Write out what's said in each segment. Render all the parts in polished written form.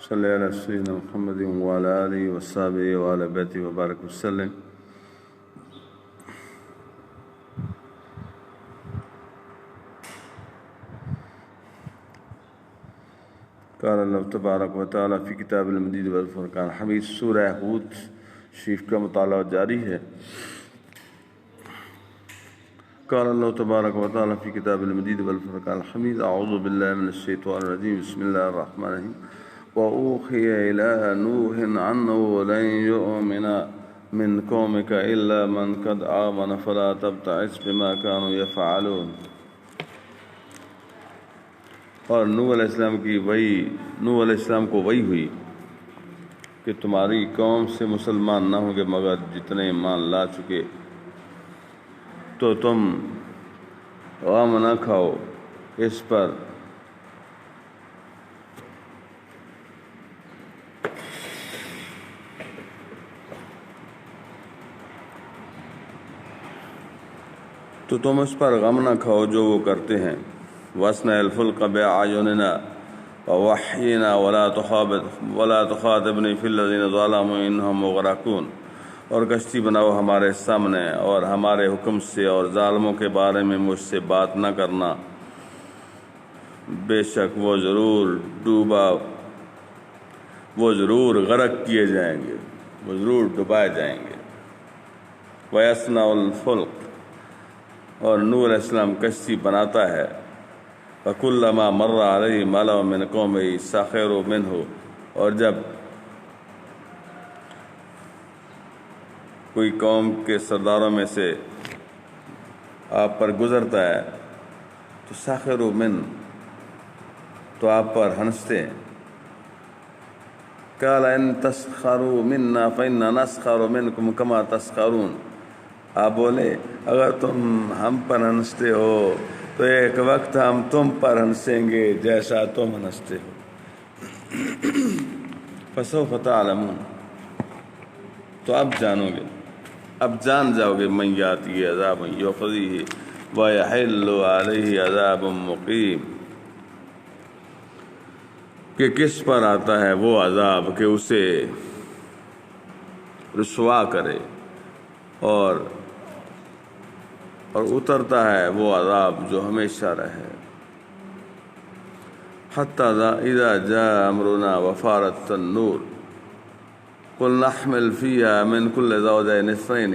صلی علی سیدنا محمد وعلی آلہ وصحبہ وعلی بیتہ وبارک وسلم۔ قال اللہ تبارک و تعالیٰ فی کتاب المجید والفرقان الحمید۔ سورہ ہود شریف کا مطالعہ جاری ہے۔ قال اللہ تبارک و تعالیٰ فی کتاب المجید والفرقان الحمید۔ اعوذ باللہ من الشیطان الرجیم، بسم اللہ الرحمن الرحیم۔ وَأُوحِيَ إِلَىٰ نُوحٍ أَنَّهُ لَن يُؤْمِنَ مِن قَوْمِكَ إِلَّا مَن قَدْ آمَنَ فَلَا تَبْتَئِسْ بِمَا كَانُوا يَفْعَلُونَ۔ اور نوح علیہ السلام کو وحی ہوئی کہ تمہاری قوم سے مسلمان نہ ہوں گے مگر جتنے ایمان لا چکے، تو تم غم نہ کھاؤ اس پر غم نہ کھاؤ جو وہ کرتے ہیں۔ وَاصْنَعِ الْفُلْكَ بِأَعْيُنِنَا وَوَحْيِنَا وَلَا تُخَاطِبْنِي فِي الَّذِينَ ظَلَمُوا إِنَّهُم مُغْرَقُونَ۔ اور کشتی بناؤ ہمارے سامنے اور ہمارے حکم سے، اور ظالموں کے بارے میں مجھ سے بات نہ کرنا، بے شک وہ ضرور غرق کیے جائیں گے، وہ ضرور ڈبائے جائیں گے۔ وَيَصْنَعُ الْفُلْكَ، اور نوح علیہ السلام کشتی بناتا ہے۔ فَكُلَّمَا مَرَّ عَلَيْهِ مَلَأٌ مِّن قَوْمِهِ سَخِرُوا مِنْهُ، اور جب کوئی قوم کے سرداروں میں سے آپ پر گزرتا ہے تو سَخِرُوا مِنْهُ، تو آپ پر ہنستے ہیں۔ قَالَ إِن تَسْخَرُوا مِنَّا فَإِنَّا نَسْخَرُ مِنْكُمْ كَمَا تَسْخَرُونَ۔ آپ بولے اگر تم ہم پر ہنستے ہو تو ایک وقت ہم تم پر ہنسیں گے جیسا تم ہنستے ہو۔ فَسَوْفَ تَعْلَمُونَ، تو اب جانو گے، اب جان جاؤ گے، مَن یَأْتِیہِ عَذَابٌ یُخْزِیہِ وَیَحِلُّ عَلَیْہِ عَذَابٌ مُقِیمٌ، کہ کس پر آتا ہے وہ عذاب کہ اسے رسوا کرے، اور اترتا ہے وہ عذاب جو ہمیشہ رہے۔ حَتَّىٰ اِذَا جَاءَ أَمْرُنَا وَفَارَتِ التَّنُّورُ قُلْ نَحْمِلُ فِيهَا مِن كُلِّ زَوْجَيْنِ اثْنَيْنِ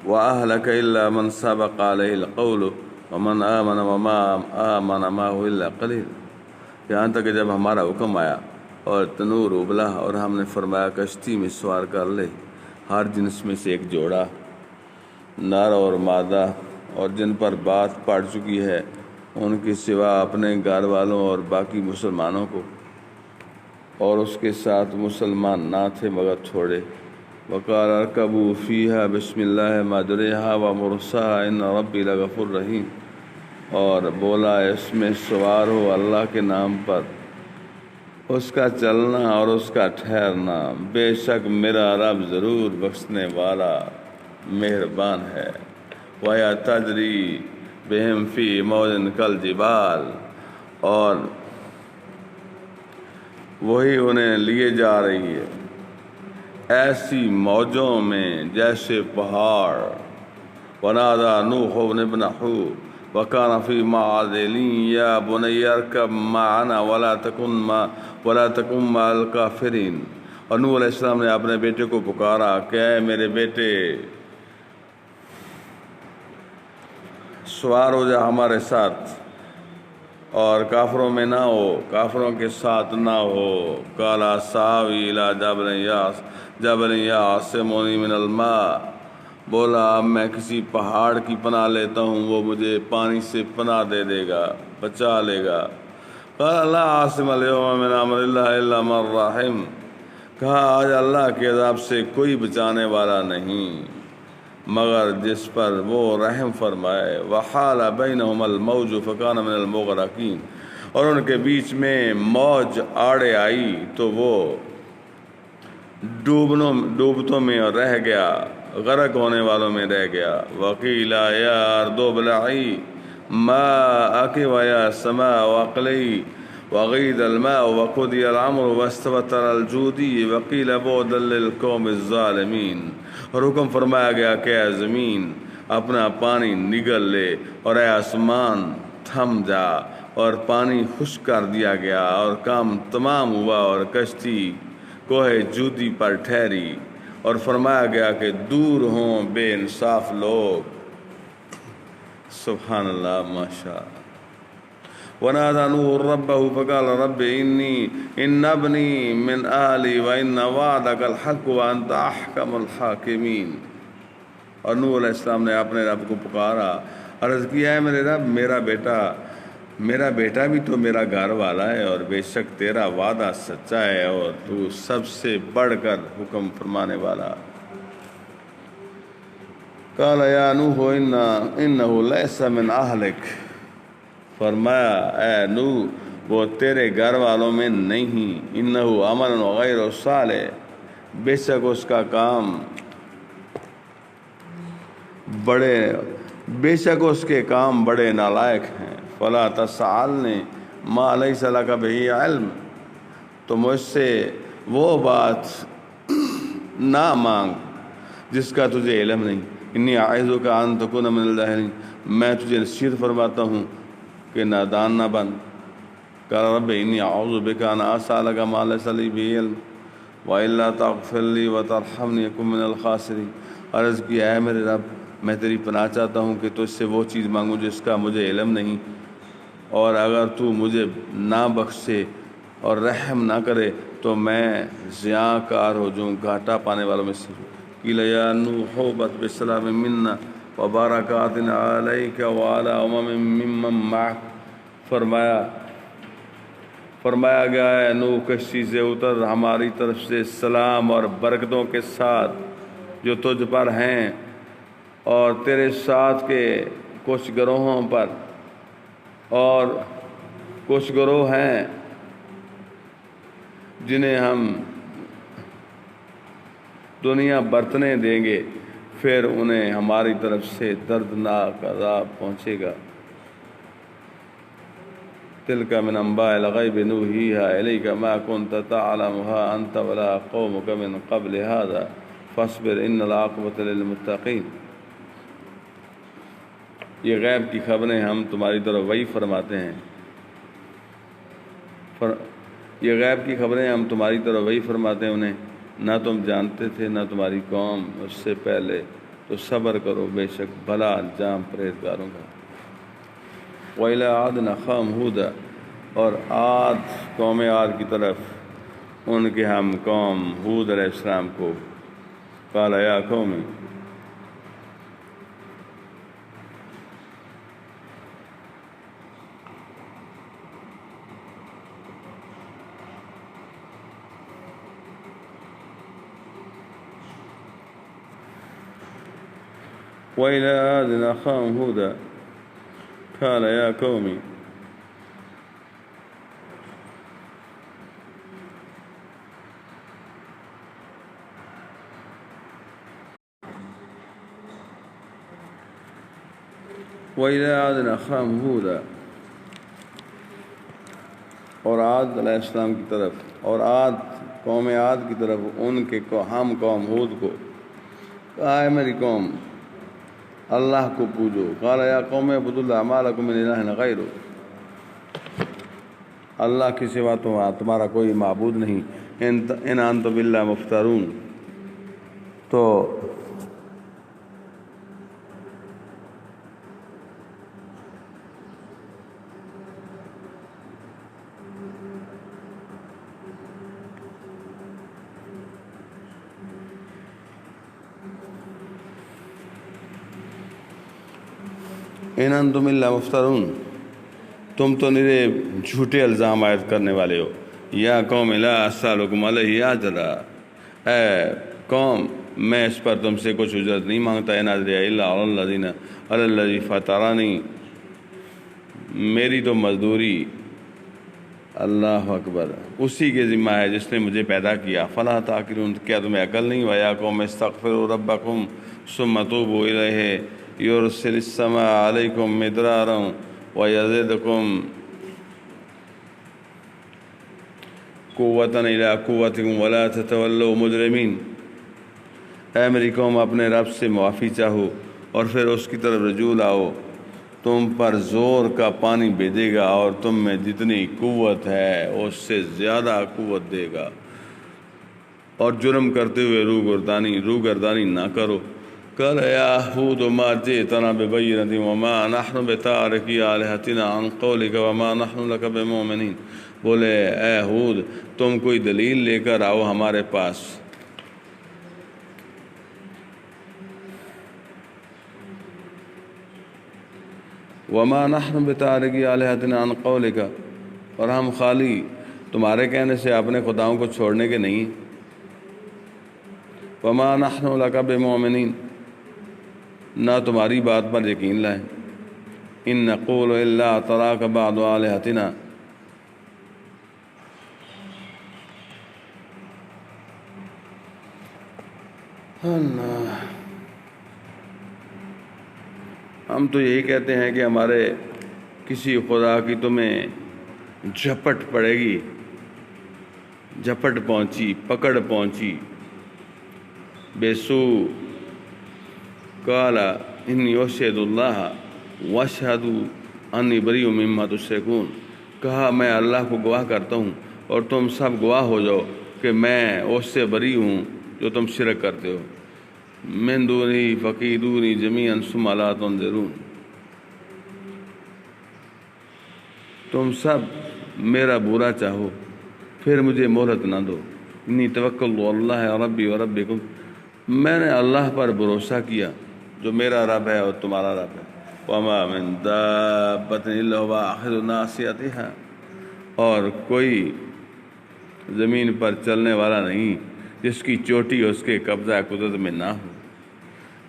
وَأَهْلَكَ إِلَّا مَن سَبَقَ عَلَيْهِ الْقَوْلُ وَمَنْ آمَنَ وَمَا آمَنَ مَعَهُ إِلَّا قَلِيلٌ۔ یہاں تک کہ جب ہمارا حکم آیا اور تنور ابلا، اور ہم نے فرمایا کشتی میں سوار کر لے ہر جنس میں سے ایک جوڑا، نر اور مادہ، اور جن پر بات پڑ چکی ہے ان کے سوا اپنے گھر والوں اور باقی مسلمانوں کو، اور اس کے ساتھ مسلمان نہ تھے مگر تھوڑے۔ وقال ارکبوا فیہا بسم اللہ مجریہا ومرساہا ان ربی لغفور رحیم، اور بولا اس میں سوار ہو اللہ کے نام پر، اس کا چلنا اور اس کا ٹھہرنا، بے شک میرا رب ضرور بخشنے والا مہربان ہے۔ وَيَا تَجْرِي بِهِمْ فِي مَوْجٍ كَالْجِبَالِ، اور وہی انہیں لیے جا رہی ہے ایسی موجوں میں جیسے پہاڑ۔ وَنَادَىٰ نُوحٌ ابْنَهُ وَكَانَ فِي مَعْزِلٍ يَا بُنَيَّ ارْكَبْ مَعَنَا وَلَا تَكُن مَّعَ الْكَافِرِينَ، اور نوح علیہ السلام نے اپنے بیٹے کو پکارا کہ اے میرے بیٹے سوار ہو جا ہمارے ساتھ اور کافروں میں نہ ہو، کافروں کے ساتھ نہ ہو۔ قَالَ سَآوِي إِلَىٰ جَبَلٍ يَعْصِمُنِي مِنَ الْمَاءِ، بولا اب میں کسی پہاڑ کی پناہ لیتا ہوں، وہ مجھے پانی سے پناہ دے دے گا، بچا لے گا۔ قَالَ لَا عَاصِمَ الْيَوْمَ مِنْ أَمْرِ اللَّهِ إِلَّا مَن رَّحِمَ، کہا آج اللہ کے عذاب سے کوئی بچانے والا نہیں مگر جس پر وہ رحم فرمائے۔ وحال بینہم الموج فکان من المغرقین، اور ان کے بیچ میں موج آڑے آئی تو وہ ڈوبتوں میں رہ گیا، غرق ہونے والوں میں رہ گیا۔ وقیل یا ارض ابلعی ماءک ویا سماء اقلعی، وغيض الماء وقضي الأمر واستوت على الجودي وقيل بعدا للقوم الظالمين. اور حکم فرمایا گیا کہ اے زمین اپنا پانی نگل لے اور اے آسمان تھم جا، اور پانی خشک کر دیا گیا اور کام تمام ہوا اور کشتی کوہ جودی پر ٹھہری. اور فرمایا گیا کہ دور ہوں بے انصاف لوگ. سبحان اللہ، ماشاء. ونادى نوح ربه فقال رب إن ابني من أهلي وإن وعدك الحق وأنت أحكم الحاكمين. اور نوح علیہ السلام نے اپنے رب کو پکارا، عرض کیا ہے میرے رب میرا بیٹا بھی تو میرا گھر والا ہے، اور بے شک تیرا وعدہ سچا ہے اور تو سب سے بڑھ کر حکم فرمانے والا. قال یا نوح انه ليس من اهلك. فرمایا اے نوح وہ تیرے گھر والوں میں نہیں. انه عمل غیر صالح، بے شک اس کا کام بے شک اس کے کام بڑے نالائق ہیں. فلا تسألنی ما لیس لک بہ علم، تو مجھ سے وہ بات نہ مانگ جس کا تجھے علم نہیں. انی اعظک ان تکون من الجاہلین، میں تجھے نصیحت فرماتا ہوں کہ نادان نہ بن. قال رب انی اعوذ بک ان اسألک ما لیس لی بہ علم والا تغفر لی وترحمنی اکن من الخاسرین. عرض کیا ہے میرے رب میں تیری پناہ چاہتا ہوں کہ تجھ سے وہ چیز مانگوں جس کا مجھے علم نہیں، اور اگر تو مجھے نہ بخشے اور رحم نہ کرے تو میں زیاں کار ہو جاؤں، گھاٹا پانے والوں میں سے. قیل یا نوح اہبط بسلام منا وبرکات علیک وعلی امم ممن معک. فرمایا گیا ہے نوح کشتی سے اتر ہماری طرف سے سلام اور برکتوں کے ساتھ جو تجھ پر ہیں اور تیرے ساتھ کے کچھ گروہوں پر، اور کچھ گروہ ہیں جنہیں ہم دنیا برتنے دیں گے، پھر انہیں ہماری طرف سے دردناک عذاب پہنچے گا. تلک من انباء الغیب نوحیھا الیک ما کنت تعلمها انت ولا قومک من قبل هذا فاصبر ان العاقبۃ للمتقین. یہ غیب کی خبریں ہم تمہاری طرف وہی فرماتے ہیں انہیں نہ تم جانتے تھے نہ تمہاری قوم اس سے پہلے، تو صبر کرو، بے شک بھلا انجام پرہیزگاروں کا. وَإِلَىٰ عَادٍ أَخَاهُمْ هُودًا، اور قوم عاد کی طرف ان کے ہم قوم ہود علیہ السلام کو. قَالَ يَا قَوْمِ وَإِلَىٰ عَادٍ أَخَاهُمْ هُودًا قَالَ يَا قَوْمِ وَإِلَىٰ عَادٍ أَخَاهُمْ هُودًا، اور عاد علیہ السلام کی طرف، اور قوم عاد کی طرف ان کے ہم قوم ہود کو. کہا ہے میری قوم اللہ کو پوجو. قال یا قوم اعبدوا اللہ ما لکم من الہ غیرہ، اللہ کے سوا تمہارا کوئی معبود نہیں. ان انتم الا مفترون. تو ان انتم الا مفترون، تم تو نرے جھوٹے الزام عائد کرنے والے ہو. یا قوم لا اسألکم علیہ اجرا، اے قوم میں اس پر تم سے کچھ اجرت نہیں مانگتا. ان اجریہ الا علی الذی فطرنی، میری تو مزدوری اللہ اکبر اسی کے ذمہ ہے جس نے مجھے پیدا کیا. فلا تعقلون، کیا تمہیں عقل نہیں؟ وَيَا قَوْمِ اسْتَغْفِرُوا رَبَّكُمْ ثُمَّ تُوبُوا إِلَيْهِ يُرْسِلِ السَّمَاءَ عَلَيْكُمْ مِدْرَارًا وَيَزِدْكُمْ قوتاً الی قوتکم ولا تتولوا مجرمین، اے میری قوم اپنے رب سے معافی چاہو اور پھر اس کی طرف رجوع لاؤ، تم پر زور کا پانی بھیجے گا اور تم میں جتنی قوت ہے اس سے زیادہ قوت دے گا، اور جرم کرتے ہوئے روگردانی نہ کرو۔ قال یا ہود ما جئتنا ببینۃ وما نحن بتارکی آلہتنا عن قولک وما نحن لک بمؤمنین، بولے اے ہود تم کوئی دلیل لے کر آؤ ہمارے پاس۔ وما نحن بتارکی آلہتنا عن قولک، اور ہم خالی تمہارے کہنے سے اپنے خداؤں کو چھوڑنے کے نہیں۔ وما نحن لک بمؤمنین، نہ تمہاری بات پر یقین لائیں۔ ان نقول الا اعتراک بعض آلہتنا، اللہ، ہم تو یہی کہتے ہیں کہ ہمارے کسی خدا کی تمہیں جھپٹ پڑے گی، جھپٹ پہنچی، پکڑ پہنچی۔ بے سو قال انی اشہد اللہ واشہد انی بریء مما تشرکون، کہا میں اللہ کو گواہ کرتا ہوں اور تم سب گواہ ہو جاؤ کہ میں اس سے بری ہوں جو تم شرک کرتے ہو۔ من دونی فقیدونی جمیعا ثم لا تنظرون، تم سب میرا برا چاہو پھر مجھے مہلت نہ دو۔ انی توکلت اللہ ربی و ربکم، میں نے اللہ پر بھروسہ کیا جو میرا رب ہے اور تمہارا رب ہے۔ وما من دابۃ الا هو آخذ بناصیتها، اور کوئی زمین پر چلنے والا نہیں جس کی چوٹی اس کے قبضہ قدرت میں نہ ہو۔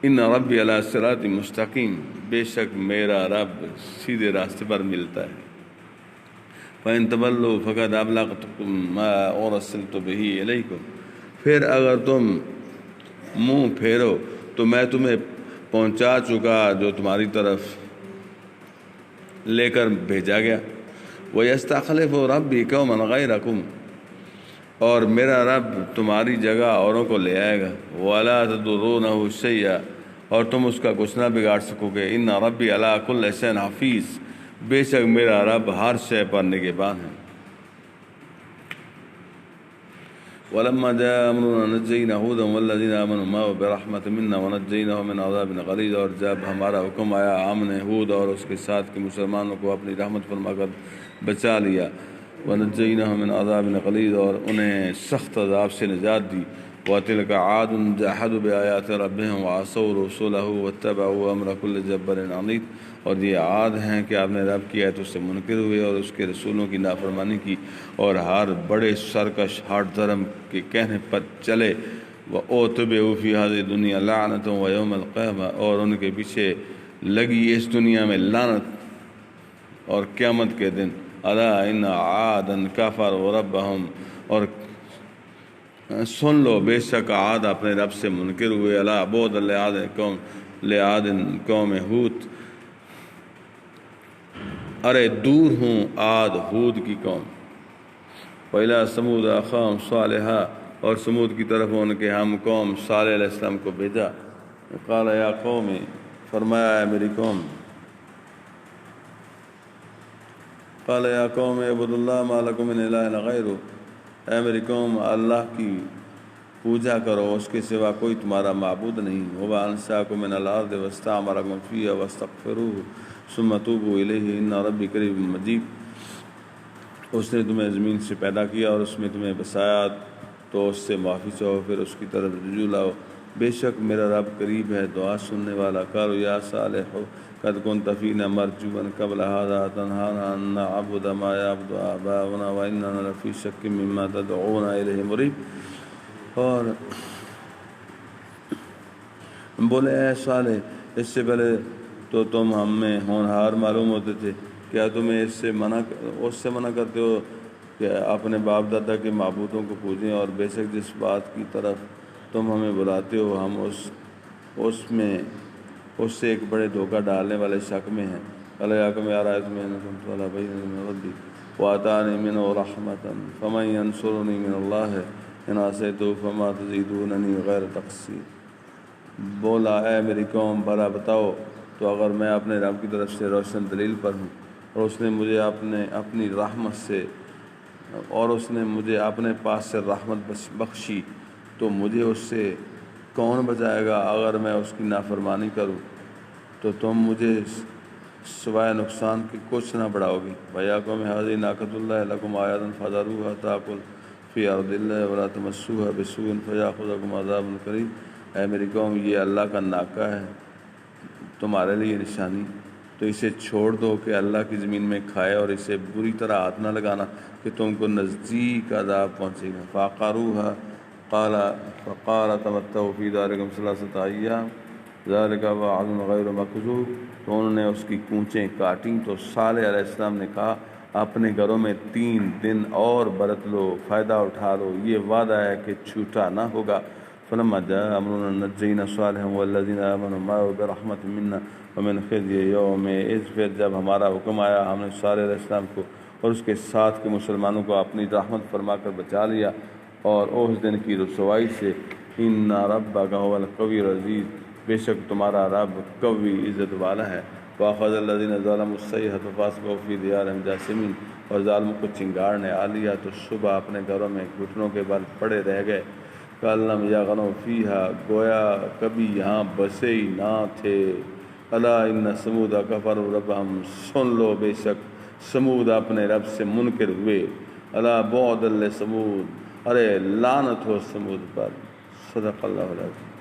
ان ربی علی صراط مستقیم، بے شک میرا رب سیدھے راستے پر ملتا ہے۔ فَإِن تَوَلُّوا فَقَدْ أَبْلَغْتُكُم مَّا أُرْسِلْتُ بِهِ إِلَيْكُمْ، پھر اگر تم منہ پھیرو تو میں تمہیں پہنچا چکا جو تمہاری طرف لے کر بھیجا گیا۔ وَيَسْتَخْلِفُ رَبِّي قَوْمًا غَيْرَكُمْ، اور میرا رب تمہاری جگہ اوروں کو لے آئے گا۔ وَلَا تَضُرُّونَهُ شَيْئًا، اور تم اس کا کچھ نہ بگاڑ سکو گے۔ إِنَّ رَبِّي عَلَىٰ كُلِّ شَيْءٍ حَفِيظٌ، بے شک میرا رب ہر شے پر نگہبان ہے۔ وَلَمَّا جَاءَ أَمْرُنَا نَجَّيْنَا هُودًا وَالَّذِينَ آمَنُوا مَعَهُ بِرَحْمَةٍ مِنَّا وَنَجَّيْنَاهُمْ مِنْ عَذَابٍ غَلِيظٍ، اور جب ہمارا حکم آیا ہم نے ہود اور اس کے ساتھ کے مسلمانوں کو اپنی رحمت فرما کر بچا لیا۔ وَنَجَّيْنَاهُمْ مِنْ عَذَابٍ غَلِيظٍ، اور انہیں سخت عذاب سے نجات دی۔ وَتِلْكَ عَادٌ جَحَدُوا بِآيَاتِ رَبِّهِمْ وَعَصَوْا رُسُلَهُ وَاتَّبَعُوا أَمْرَ كُلِّ جَبَّارٍ عَنِيدٍ، اور یہ عاد ہیں کہ آپ نے رب کی آیتوں سے منکر ہوئے اور اس کے رسولوں کی نافرمانی کی اور ہر بڑے سرکش ہٹ دھرم کے کہنے پر چلے۔ وَأُتْبِعُوا فِي هَذِهِ الدُّنْيَا لَعْنَةً وَيَوْمَ الْقِيَامَةِ، اور ان کے پیچھے لگی اس دنیا میں لعنت اور قیامت کے دن۔ أَلَا إِنَّ عَادًا كَفَرُوا رَبَّهُمْ، اور سن لو بے شک عاد اپنے رب سے منکر ہوئے۔ أَلَا بُعْدًا لِعَادٍ قوم ہود، ارے دور ہوں عاد ہود کی قوم۔ وَإِلَىٰ ثَمُودَ أَخَاهُمْ صَالِحًا، اور سمود کی طرف ان کے ہم قوم صالح علیہ السلام کو بھیجا۔ قال یا قوم، فرمایا ہے میری قوم، قال یا قوم اعبدوا اللہ ما لکم من الہ غیرہ، اے میری قوم اللہ کی پوجا کرو، اس کے سوا کوئی تمہارا معبود نہیں۔ هو انشأکم من الارض واستعمرکم فیہا واستغفروہ ثم توبوا الیہ ان ربی قریب مجیب، اس نے تمہیں زمین سے پیدا کیا اور اس میں تمہیں بسایا، تو اس سے معافی چاہو پھر اس کی طرف رجوع لاؤ، بے شک میرا رب قریب ہے دعا سننے والا۔ قالوا یا صالح قد كنت فینا مرجوا قبل هذا تنهانا ان نعبد ما يعبد آباؤنا واننا لفی شک مما تدعونا الیہ مریب، اور بولے اے صالح اس سے پہلے تو تم ہم میں ہونہار معلوم ہوتے تھے، کیا تمہیں اس سے منع کرتے ہو کہ اپنے باپ دادا کے معبودوں کو پوجیں، اور بے شک جس بات کی طرف تم ہمیں بلاتے ہو ہم اس سے ایک بڑے دھوکہ ڈالنے والے شک میں ہیں۔ اللہ یاکم یا رائے تمہیں نکمت والا بھائی ربی، وآتانی منہ رحمۃ فمن ینصرنی من اللہ ان عصیتہ فما تزیدوننی غیر تقصیر۔ بولا اے میری قوم بھلا بتاؤ تو اگر میں اپنے رب کی طرف سے روشن دلیل پر ہوں اور اس نے مجھے اپنی رحمت سے اور اس نے مجھے اپنے پاس سے رحمت بخشی تو مجھے اس سے کون بچائے گا؟ اگر میں اس کی نافرمانی کروں تو تم مجھے سوائے نقصان کے کچھ نہ بڑھاؤ گی۔ وَيَا قَوْمِ هَٰذِهِ نَاقَةُ اللَّهِ لَكُمْ آیَةً فَذَرُوهَا تَأْکُلْ فِي أَرْضِ اللَّهِ وَلَا تَمَسُّوهَا بِسُوءٍ فَيَأْخُذَکُمْ عَذَابٌ قَرِیبٌ۔ اے میری قوم، یہ اللہ کا ناکہ ہے تمہارے لیے نشانی، تو اسے چھوڑ دو کہ اللہ کی زمین میں کھائے، اور اسے بری طرح ہاتھ نہ لگانا کہ تم کو نزدیک عذاب پہنچے گا۔ فَعَقَرُوهَا فَقَالَ تَمَتَّعُوا فِي دَارِکُمْ ثَلَاثَةَ أَیَّامٍ ذَلِکَ وَعْدٌ غَیْرُ مَکْذُوبٍ۔ تو انہوں نے اس کی کونچیں کاٹیں تو صالح علیہ السلام نے کہا اپنے گھروں میں 3 دن اور برت لو، فائدہ اٹھا لو، یہ وعدہ ہے کہ جھوٹا نہ ہوگا۔ فلما جاء امرنا نجینا صالحا والذین آمنوا معه برحمت منا ومن خزي یومئذ۔ پھر جب ہمارا حکم آیا ہم نے صالح علیہ السلام کو اور اس کے ساتھ کے مسلمانوں کو اپنی رحمت فرما کر بچا لیا، اور اس دن کی رسوائی سے۔ ان ربک هو القوی العزیز، بے شک تمہارا رب قوی عزت والا ہے۔ واخذ الذین ظلموا الصیحۃ فاصبحوا فی دیارہم جاثمین۔ اور ظالموں کو چنگاڑ نے آ لیا تو صبح اپنے گھروں میں گھٹنوں کے بل پڑے رہ گئے۔ کَأَلَّمْ یَغْنَوْا فِیہا، گویا کبھی یہاں بسے ہی نہ تھے۔ الا ان ثمود کفروا ربہم، سن لو بے شک سمود اپنے رب سے منکر ہوئے۔ الا بعدا لثمود، ارے لعنت ہو سمود پر۔ صدق اللہ العظیم۔